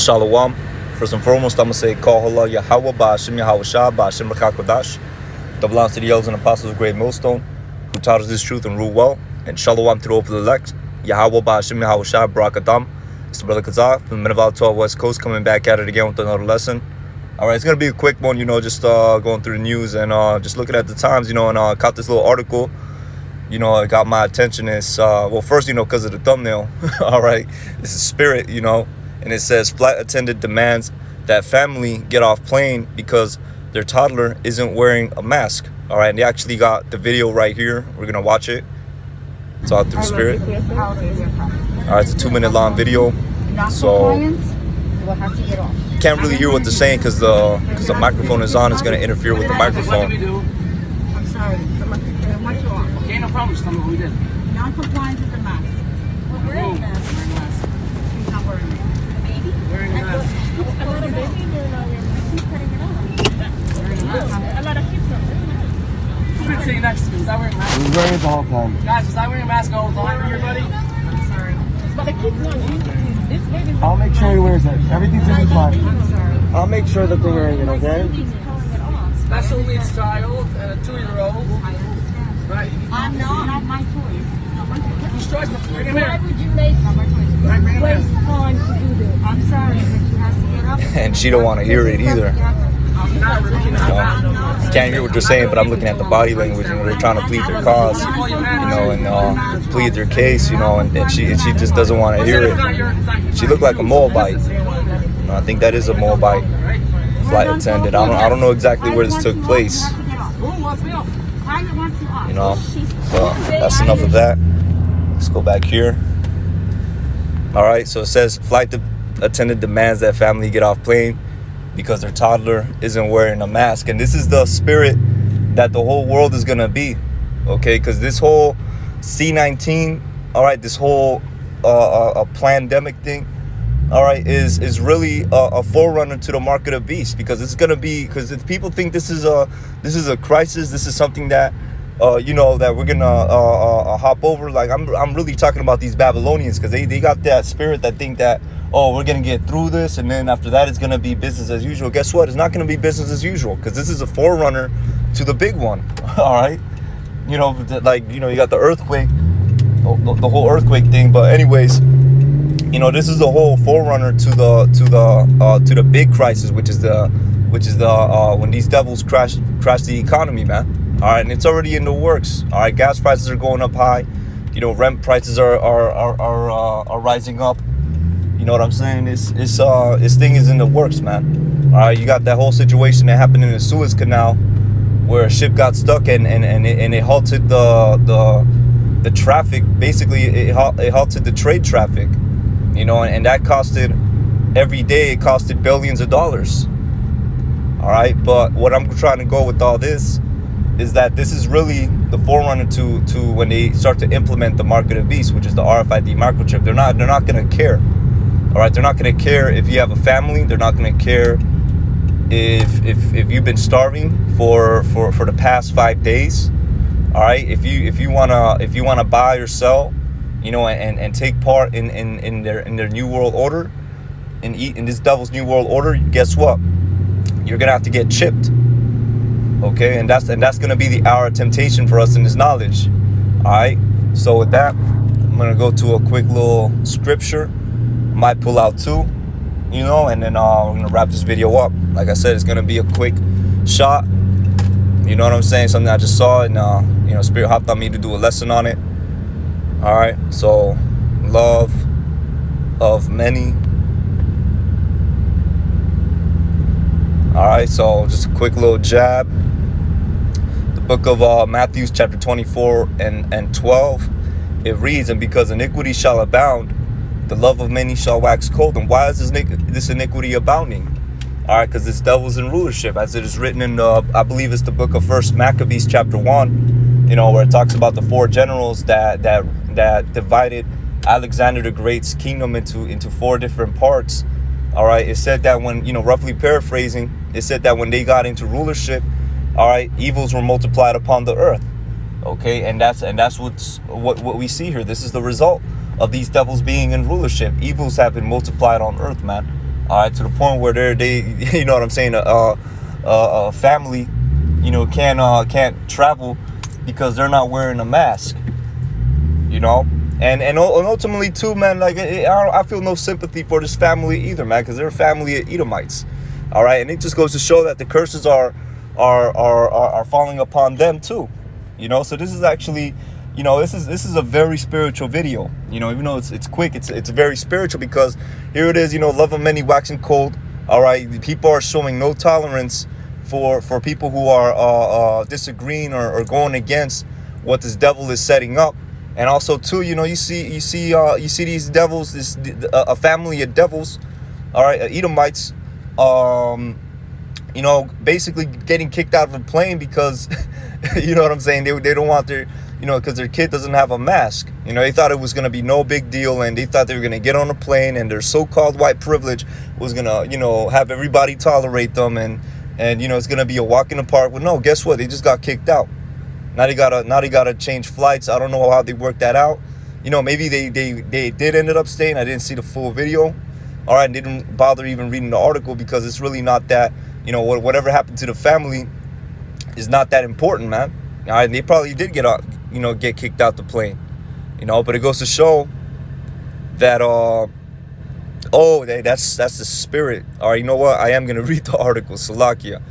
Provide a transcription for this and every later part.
Shalom. First and foremost, I'm going to say, Call Allah Yahweh Ba'Hashem Yahweh Shah Ba'Hashem L'Chakodash. That belongs to the elders and apostles of Great Millstone, who taught us this truth and rule well. And Shalom to the hopeful elect. Yahweh Ba'Hashem Yahweh Shah Barak. It's the brother Kazak from the Meneval 12 West Coast, coming back at it again with another lesson. Alright, it's going to be a quick one, just going through the news and just looking at the times, and I caught this little article. It got my attention. It's, first, because of the thumbnail. Alright, this is Spirit, and it says flight attendant demands that family get off plane because their toddler isn't wearing a mask. Alright, and they actually got the video right here. We're going to watch it. It's all through Spirit. Alright, it's a 2-minute long video. So, can't really hear what they're saying because the microphone is on. It's going to interfere with the microphone. I'm sorry. Okay, no problem. Just tell me what we did. Non-compliance with the mask. Well, wearing a mask. He's not wearing it. The baby? Wearing a mask. A lot of babies are not wearing masks. He's cutting it off. Wearing a mask. A lot of kids don't wear masks. Who's been sitting next to me? Was I wearing a mask? He was wearing it the whole time. Guys, was I wearing a mask all the time here, buddy? I'm sorry. But the kids don't. This baby. I'll make sure he wears it. Everything's gonna be fine. I'm sorry. I'll make sure that they're wearing it, okay? Special needs child and a 2-year-old. Right. I'm not my choice. Whose choice? Bring him Why here. would you make Right, bring him waste here. time to do this? I'm sorry, but she has to get up. And she don't want to hear it either. I'm not looking at Can't hear what they're saying, but I'm looking at the body language, and they're trying to plead their cause, and plead their case, and she just doesn't want to hear it. She looked like a Moabite. I think that is a Moabite flight attendant. I don't know exactly where this took place. But that's enough of that. Let's go back here. All right, so it says flight attendant demands that family get off plane because their toddler isn't wearing a mask. And this is the spirit that the whole world is gonna be, okay? Because this whole C-19, all right, this whole a pandemic thing, all right, is really a forerunner to the mark of the beast, because it's gonna be, because if people think this is a crisis, this is something that that we're gonna hop over. Like I'm really talking about these Babylonians, because they got that spirit that think that, oh, we're gonna get through this, and then after that it's gonna be business as usual. Guess what? It's not gonna be business as usual, because this is a forerunner to the big one. All right, you got the earthquake, the whole earthquake thing. But anyways, this is the whole forerunner to the big crisis, which is the when these devils crash the economy, man. All right, and it's already in the works. All right, gas prices are going up high. Rent prices are rising up. You know what I'm saying? This thing is in the works, man. All right, you got that whole situation that happened in the Suez Canal, where a ship got stuck and it halted the traffic. Basically, it halted the trade traffic. And that costed, every day it costed billions of dollars. All right, but what I'm trying to go with all this is that this is really the forerunner to when they start to implement the mark of the beast, which is the RFID microchip. They're not going to care. All right, they're not going to care if you have a family. They're not going to care if you've been starving for the past 5 days. All right, if you wanna buy or sell, and take part in their new world order, and eat in this devil's new world order, guess what? You're gonna have to get chipped. Okay, and that's gonna be the hour of temptation for us in this knowledge. All right, so with that, I'm gonna go to a quick little scripture. Might pull out two, and then we're gonna wrap this video up. Like I said, it's gonna be a quick shot. You know what I'm saying? Something I just saw, and Spirit hopped on me to do a lesson on it. All right, so love of many. All right, so just a quick little jab. The book of Matthew, chapter 24 and 12, it reads, "And because iniquity shall abound, the love of many shall wax cold." And why is this iniquity abounding? All right, because this devil's in rulership, as it is written in I believe it's the book of First Maccabees, chapter 1. Where it talks about the 4 generals that divided Alexander the Great's kingdom into 4 different parts. All right, it said that when, roughly paraphrasing, it said that when they got into rulership, all right, evils were multiplied upon the earth. Okay, and that's what we see here. This is the result of these devils being in rulership. Evils have been multiplied on earth, man. All right, to the point where they you know what I'm saying, a family, you know, can't travel because they're not wearing a mask, you know. And ultimately too, man, like I feel no sympathy for this family either, man, because they're a family of Edomites. All right, and it just goes to show that the curses are falling upon them too, you know. So this is actually, you know, this is a very spiritual video, you know. Even though it's quick, it's very spiritual, because here it is, you know, love of many waxing cold. All right, people are showing no tolerance for people who are disagreeing or going against what this devil is setting up. And also too, you know, you see these devils, a family of devils, all right, Edomites, you know, basically getting kicked out of a plane because, you know what I'm saying, they don't want their, you know, because their kid doesn't have a mask. You know, they thought it was going to be no big deal, and they thought they were going to get on a plane and their so-called white privilege was going to, you know, have everybody tolerate them, and you know, it's going to be a walk in the park. Well, no, guess what? They just got kicked out. Now they gotta change flights. I don't know how they worked that out. You know, maybe they did ended up staying. I didn't see the full video. All right, didn't bother even reading the article, because it's really not that, you know, whatever happened to the family is not that important, man. All right, they probably did get kicked out the plane, you know, but it goes to show that that's the spirit. All right, you know what? I am gonna read the article, Salakia.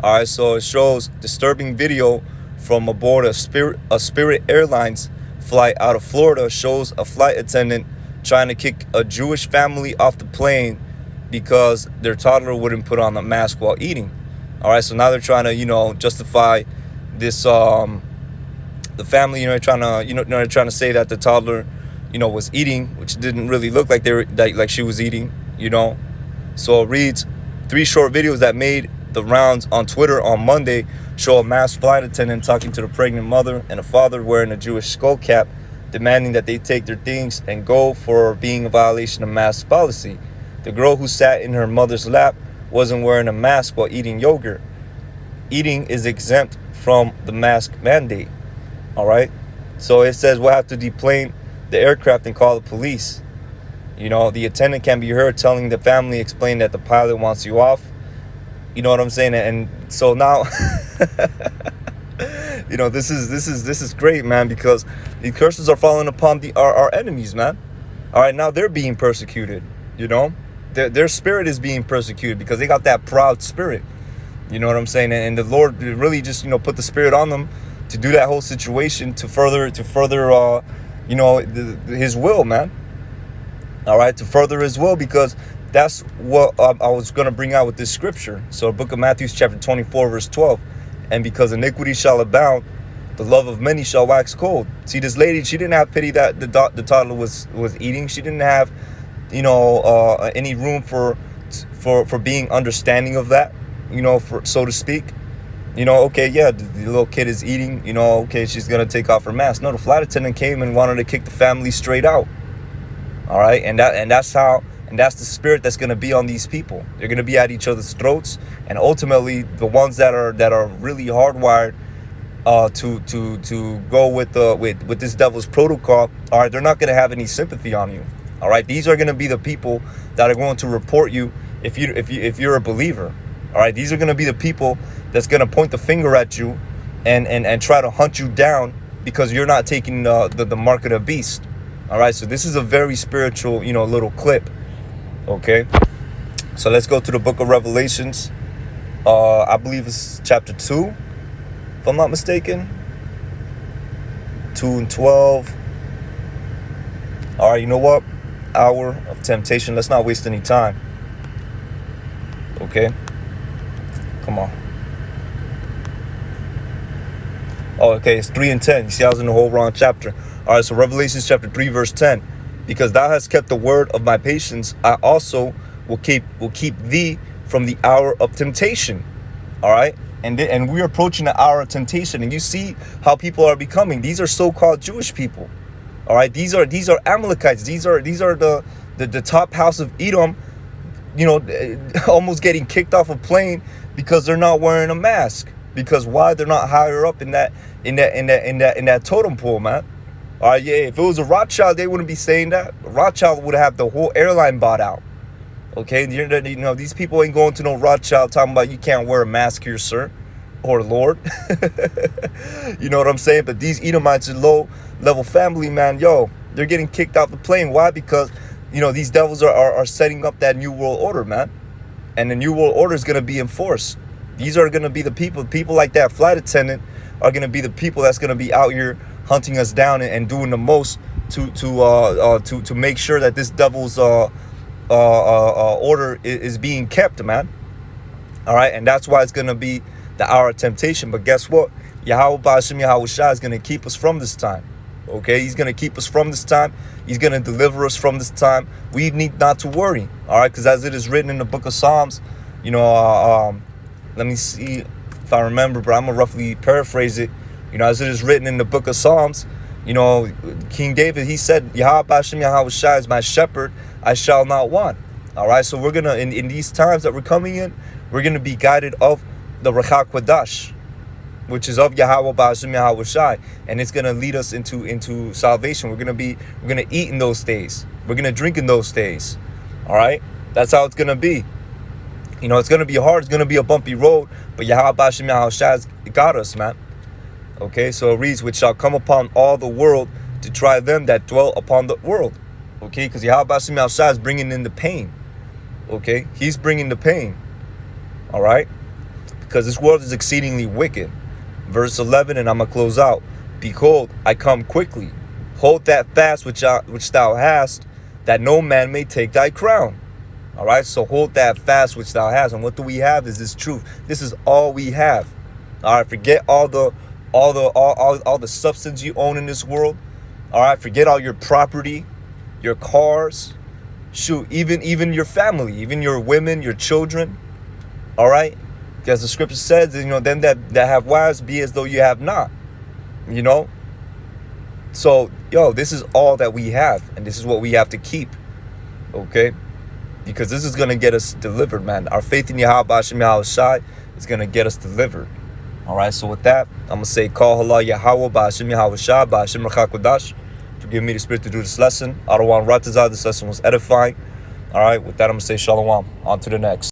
All right, so it shows disturbing video from aboard a Spirit Airlines flight out of Florida, shows a flight attendant trying to kick a Jewish family off the plane because their toddler wouldn't put on a mask while eating. All right, so now they're trying to, you know, justify this, the family, you know, they're trying to say that the toddler, you know, was eating, which didn't really look like like she was eating, you know. So it reads, 3 short videos that made the rounds on Twitter on Monday show a masked flight attendant talking to the pregnant mother and a father wearing a Jewish skull cap, demanding that they take their things and go for being a violation of mask policy. The girl who sat in her mother's lap wasn't wearing a mask while eating yogurt. Eating is exempt from the mask mandate. All right, so it says we'll have to deplane the aircraft and call the police. You know, the attendant can be heard telling the family, explain that the pilot wants you off. You know what I'm saying? And so now, you know, this is great, man, because the curses are falling upon our enemies, man. All right, now they're being persecuted. You know, their spirit is being persecuted because they got that proud spirit. You know what I'm saying? And the Lord really just, you know, put the spirit on them to do that whole situation to further, you know, His will, man. All right, to further His will, because that's what I was going to bring out with this scripture. So book of Matthew chapter 24 verse 12, and because iniquity shall abound, the love of many shall wax cold. See, this lady, she didn't have pity that the toddler was eating. She didn't have, you know, any room for being understanding of that, you know, for so to speak. You know, okay, yeah, the little kid is eating, you know, okay, she's going to take off her mask. No, the flight attendant came and wanted to kick the family straight out. All right, and that's the spirit that's going to be on these people. They're going to be at each other's throats, and ultimately the ones that are really hardwired to go with this devil's protocol, all right, they're not going to have any sympathy on you. All right, these are going to be the people that are going to report you if you're a believer. All right, these are going to be the people that's going to point the finger at you and try to hunt you down because you're not taking the mark of the beast. All right, so this is a very spiritual, you know, little clip. Okay, so let's go to the book of Revelations. I believe it's chapter 2, if I'm not mistaken. 2 and 12. All right, you know what? Hour of temptation. Let's not waste any time. Okay, come on. Oh, okay, it's 3 and 10. You see, I was in the whole wrong chapter. All right, so Revelations chapter 3, verse 10. Because thou hast kept the word of my patience, I also will keep thee from the hour of temptation. All right, and we're approaching the hour of temptation, and you see how people are becoming. These are so-called Jewish people. All right, these are Amalekites. These are the top house of Edom. You know, almost getting kicked off a plane because they're not wearing a mask. Because why? They're not higher up in that totem pole, man. All right, yeah, if it was a Rothschild, they wouldn't be saying that. Rothschild would have the whole airline bought out. Okay, you know, these people ain't going to no Rothschild talking about you can't wear a mask here, sir, or Lord. You know what I'm saying? But these Edomites are low-level family, man. Yo, they're getting kicked out the plane. Why? Because, you know, these devils are setting up that new world order, man. And the new world order is going to be enforced. These are going to be the people like that flight attendant are going to be the people that's going to be out here hunting us down and doing the most to make sure that this devil's order is being kept, man. All right, and that's why it's going to be the hour of temptation. But guess what? Yahweh Ba'ashem Yahweh Shai is going to keep us from this time. Okay, he's going to keep us from this time. He's going to deliver us from this time. We need not to worry. All right, because as it is written in the book of Psalms, you know, let me see if I remember, but I'm going to roughly paraphrase it. You know, as it is written in the book of Psalms, you know, King David, he said, Yahweh Ba'ashem Yahweh Shai is my shepherd, I shall not want. All right, so we're going to, in these times that we're coming in, we're going to be guided of the Ruach HaKodesh, which is of Yahweh Ba'ashem Yahweh Shai, and it's going to lead us into salvation. We're going to eat in those days. We're going to drink in those days. All right, that's how it's going to be. You know, it's going to be hard. It's going to be a bumpy road, but Yahweh Ba'ashem Yahweh Shai has got us, man. Okay, so it reads, which shall come upon all the world to try them that dwell upon the world. Okay, because Yahweh Ba'ashem Yahweh Shai is bringing in the pain. Okay, he's bringing the pain. All right, because this world is exceedingly wicked. Verse 11, and I'm going to close out. Behold, I come quickly. Hold that fast which thou hast, that no man may take thy crown. All right, so hold that fast which thou hast. And what do we have is this truth. This is all we have. All right, forget all the substance you own in this world. All right, forget all your property, your cars. Shoot, even your family, even your women, your children. All right, because the scripture says, you know, them that have wives, be as though you have not. You know, so yo, this is all that we have, and this is what we have to keep. Okay, because this is gonna get us delivered, man. Our faith in Yahweh Ba'ashem Yahweh Shai is gonna get us delivered. All right, so with that, I'm gonna say, Call Halal Yahweh Ba'ashem Yahweh Shai Ba'ashem Ruach HaKodesh. Forgive me the spirit to do this lesson. I don't want Ratazah. This lesson was edifying. All right, with that, I'm gonna say Shalom. On to the next.